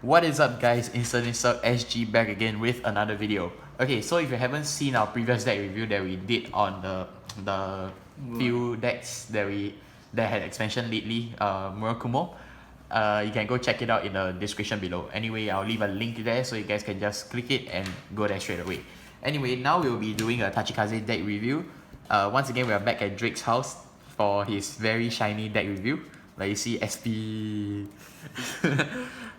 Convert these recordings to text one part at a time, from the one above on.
What is up guys, Instant SG back again with another video. Okay, so if you haven't seen our previous deck review that we did on the few decks that had expansion lately, Murakumo, you can go check it out in the description below. Anyway, I'll leave a link there so you guys can just click it and go there straight away. Anyway, now we'll be doing a Tachikaze deck review. Once again, we are back at Drake's house for his very shiny deck review. Like you see SP.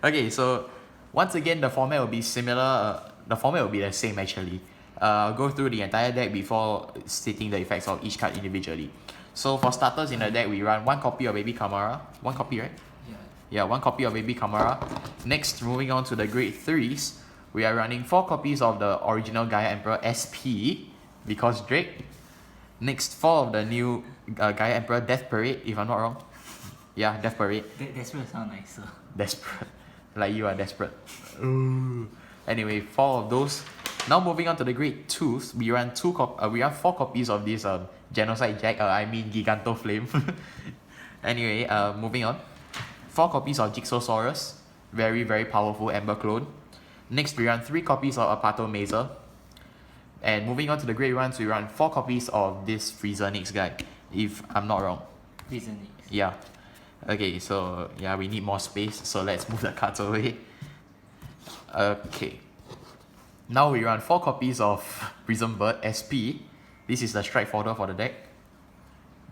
Okay, so once again the format will be similar. The format will be the same actually. I'll go through the entire deck before stating the effects of each card individually. So for starters in the deck we run one copy of Baby Kamara. One copy, right? Yeah, one copy of Baby Kamara. Next, moving on to the grade 3s, we are running 4 copies of the original Gaia Emperor SP because Drake. Next, 4 of the new Gaia Emperor Death Parade, if I'm not wrong. Yeah, Death Parade. Desperate sound nicer. Desperate. Like you are desperate. Ooh. Anyway, 4 of those. Now moving on to the grade 2s, we run 4 copies of this Genocide Jack, Giganto Flame. Anyway, moving on. 4 copies of Jigsaw-saurus, very very powerful Ember clone. Next we run 3 copies of Apato Mazer. And moving on to the grade 1s, we run 4 copies of this Freezer Nix guy, if I'm not wrong. Freezer Nix. Yeah. Okay, so yeah, we need more space, so let's move the cards away. Okay. Now we run 4 copies of Prism Bird SP. This is the strike fodder for the deck.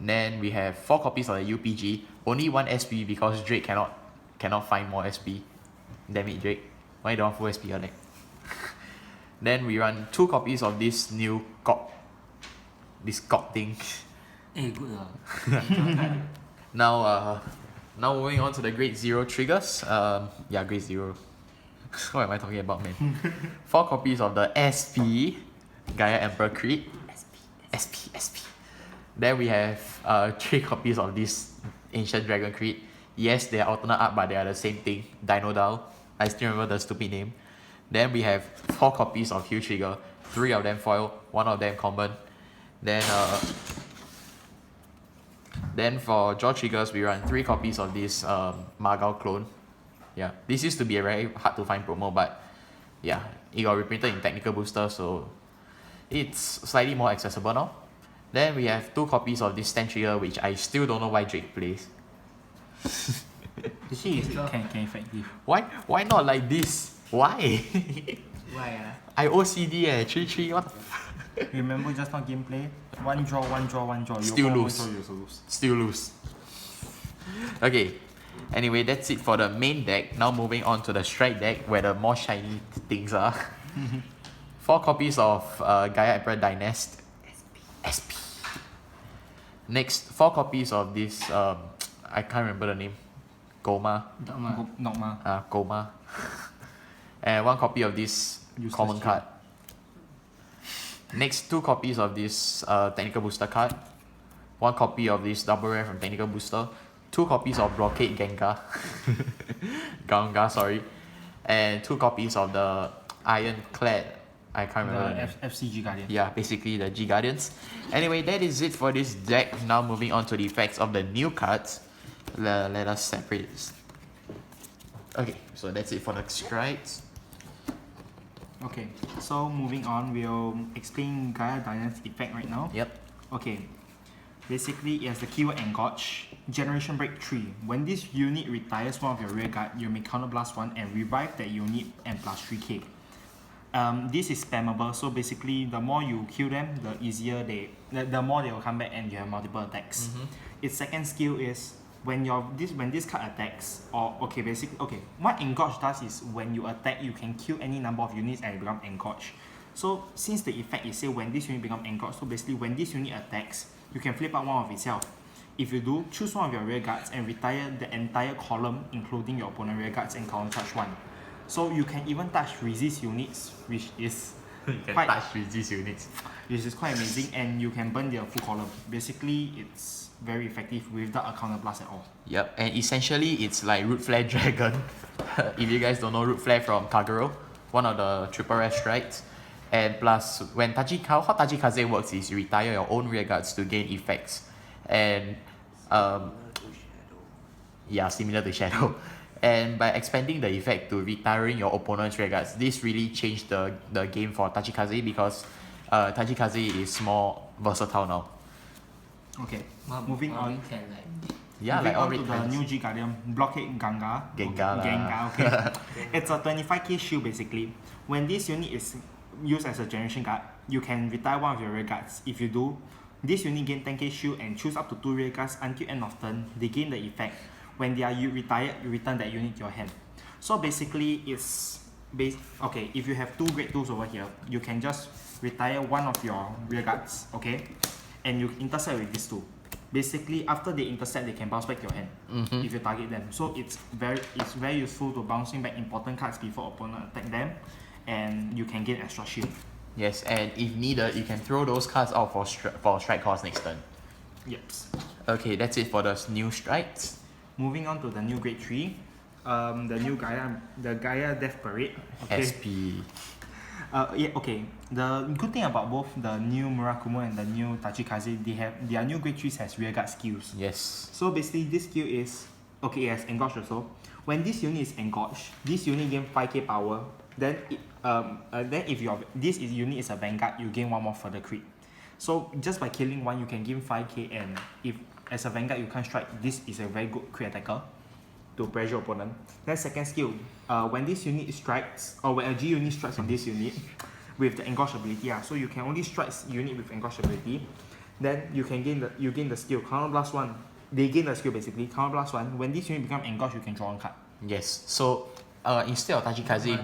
Then we have 4 copies of the UPG. Only 1 SP because Drake cannot find more SP. Damn it, Drake. Why don't full SP your deck? Then we run 2 copies of this new cock. This cock thing. Eh, good lah. Now moving on to the grade 0 triggers. Yeah, grade 0. What am I talking about, man? 4 copies of the SP Gaia Emperor Creed. SP. Then we have 3 copies of this Ancient Dragon Creed. Yes, they are alternate art, but they are the same thing. Dino Dial. I still remember the stupid name. Then we have 4 copies of Hue Trigger. 3 of them foil, 1 of them common. Then for draw triggers, we run 3 copies of this Magao clone. Yeah, this used to be a very hard to find promo, but yeah, it got reprinted in Technical Booster, so it's slightly more accessible now. Then we have 2 copies of this stand trigger, which I still don't know why Drake plays. Actually, can effective. Why not like this? Why? Why I OCD 3-3, what the f. Remember just now gameplay? One draw. Still You lose. also lose. Still lose. Okay. Anyway, that's it for the main deck. Now moving on to the strike deck where the more shiny things are. 4 copies of Gaia Emperor Dynast. SP. Next, 4 copies of this I can't remember the name. Goma. Dogma. Goma. And 1 copy of this Useless common card. Next, 2 copies of this Technical Booster card. 1 copy of this double rare from Technical Booster. 2 copies of Blockade Ganga, sorry. And 2 copies of the Ironclad. I can't remember the name. FCG Guardian. Yeah, basically the G Guardians. Anyway, that is it for this deck. Now moving on to the effects of the new cards. Let us separate this. Okay, so that's it for the strikes. Okay, so moving on, we'll explain Gaia Dynam's effect right now. Yep. Okay, basically it has the keyword Engorge. Generation Break 3. When this unit retires one of your rear guard, you may counterblast 1 and revive that unit and plus 3k. This is spammable, so basically the more you kill them, the more they will come back and you have multiple attacks. Its second skill is when this card attacks, what Engorge does is when you attack, you can kill any number of units and it become Engorge. So since the effect is say when this unit become Engorge, so basically when this unit attacks, you can flip out one of itself. If you do, choose one of your rear guards and retire the entire column, including your opponent rear guards, and counter charge 1. So you can even touch resist units, which is quite amazing, and you can burn their full column. Basically, it's very effective without a counter blast at all. Yep, and essentially it's like Root Flare Dragon. If you guys don't know, Root Flare from Kagero, one of the triple rare strikes. And plus, when how Tachikaze works is you retire your own rear guards to gain effects. And yeah, similar to Shadow. And by expanding the effect to retiring your opponent's rear guards, this really changed the game for Tachikaze because Tachikaze is more versatile now. Okay, moving on. Can like Yeah, Moving like all on to red the tiles. new G Guardian, Blockade Ganga. Gengar lah. Gengar, okay. It's a 25k shield basically. When this unit is used as a generation guard, you can retire one of your rear guards. If you do, this unit gain 10k shield and choose up to 2 rear guards until end of turn. They gain the effect. When they are retired, you return that unit to your hand. So basically, it's okay. If you have 2 grade 2s over here, you can just retire one of your rear guards, okay, and you intercept with these 2. Basically, after they intercept, they can bounce back your hand if you target them. So it's very useful to bouncing back important cards before opponent attack them, and you can gain extra shield. Yes, and if needed, you can throw those cards out for strike cost next turn. Yep. Okay, that's it for the new strikes. Moving on to the new grade 3, the new Gaia, the Gaia Death Parade. Okay. SP. Yeah, okay. The good thing about both the new Murakumo and the new Tachikaze, their new grade 3s has rear guard skills. Yes. So basically, this skill is okay. It has Engorge also. When this unit is engorged, this unit gain 5k power. Then if this unit is a vanguard, you gain 1 more for the crit. So just by killing one, you can gain 5k, and if as a vanguard you can't strike, this is a very good crit attacker to pressure opponent. Then second skill, when this unit strikes, or when a G unit strikes on this unit with the Engorge ability, so you can only strike unit with Engorge ability. Then you gain the skill counter blast 1. They gain the skill basically counter blast 1. When this unit become engorged, you can draw 1 card. Yes. So instead of Tachikaze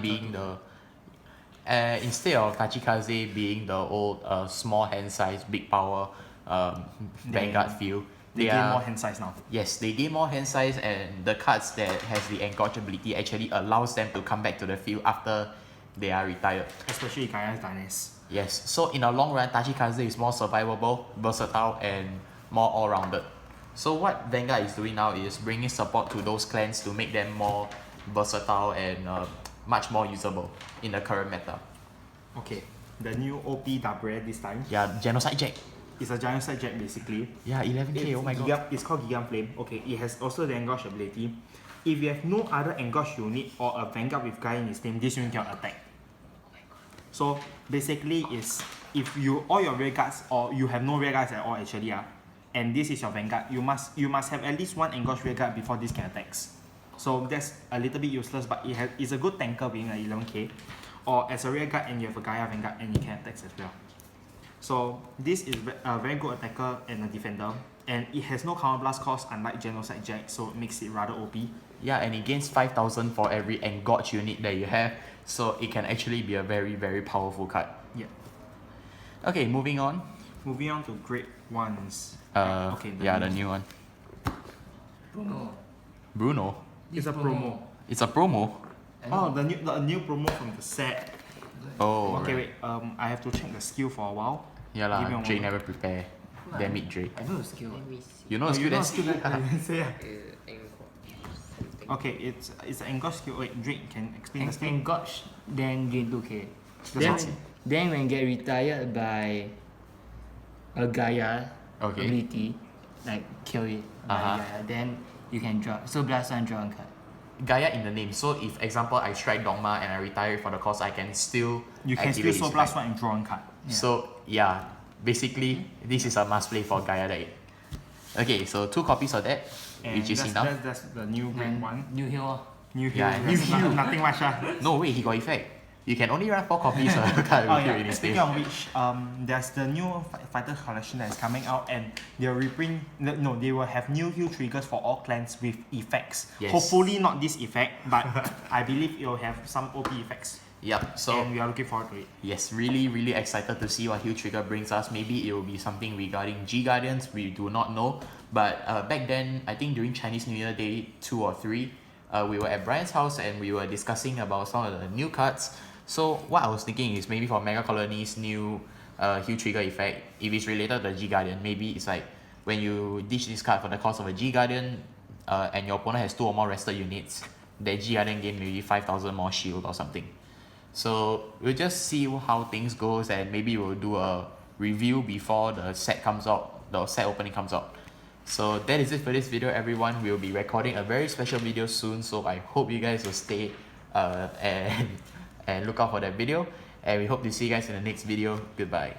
being the old small hand size, big power vanguard feel, They gain more hand size now. Yes, they gain more hand size, and the cards that has the Engorge ability actually allows them to come back to the field after they are retired. Especially Gaia's Dynast. Yes, so in the long run, Tachikaze is more survivable, versatile, and more all-rounded. So what Vanguard is doing now is bringing support to those clans to make them more versatile and much more usable in the current meta. Okay, the new OP Dabre this time. Yeah, Genocide Jack. It's a Genocide Jack basically. Yeah, 11k, oh my god. It's called Gigan Flame. Okay, it has also the Engorge ability. If you have no other Engorge unit or a Vanguard with Gaia in its name, this unit cannot attack. So basically, if all your rear guards, or you have no rear guards at all actually, and this is your Vanguard, you must have at least 1 Engorge rear guard before this can attack. So that's a little bit useless, but it's a good tanker being an 11k, or as a rear guard and you have a Gaia Vanguard and you can attack as well. So this is a very good attacker and a defender, and it has no counter blast cost unlike Genocide Jack, so it makes it rather OP. Yeah, and it gains 5,000 for every Engorge unit that you have, so it can actually be a very, very powerful card. Yeah. Okay, moving on. Moving on to grade 1s. Okay, the new one. Bruno. It's a promo. It's a promo. Oh, the new promo from the set. Oh, Okay, right. wait. I have to check the skill for a while. Yeah Give me lah, a Jay moment. never prepare. Damn it, Jay. I know the skill. Let me see. You know the skill, that's Say yeah. Engorge something. Okay, it's an Engorge skill. Wait, Drake can explain the skill. Engorge, then gain 2k. That's Then when get retired by a Gaia Okay. ability, like kill it by Gaia, then you can draw. So blast 1, draw 1 card. Gaia in the name. So if example I strike Dogma and I retire for the cost, I can still You can still activate Soul his Blast effect. 1 and draw 1 card. Yeah. So yeah, basically this is a must play for Gaia deck. Okay, so 2 copies of that, And which is enough. that's the new grade And 1. new heal. New heal. Yeah, new heal. Nothing much. No, wait, he got effect. You can only run 4 copies of the card Oh with you yeah. in his Speaking name. of which, there's the new fighter collection that is coming out, and they'll reprint. No, they will have new heal triggers for all clans with effects. Yes. Hopefully not this effect, but I believe it will have some OP effects, Yep, so and we are looking forward to it. yes, really, really excited to see what Heal Trigger brings us. Maybe it will be something regarding G Guardians, we do not know. But back then, I think during Chinese New Year Day 2 or 3, we were at Brian's house and we were discussing about some of the new cards. So what I was thinking is maybe for Mega Colony's new Heal Trigger effect, if it's related to the G Guardian, maybe it's like when you ditch this card for the cost of a G Guardian and your opponent has 2 or more rested units, that G Guardian gain maybe 5,000 more shield or something. So we'll just see how things goes, and maybe we'll do a review before the set comes out, the set opening comes out. So that is it for this video, everyone. We'll be recording a very special video soon, so I hope you guys will stay and look out for that video. And we hope to see you guys in the next video. Goodbye.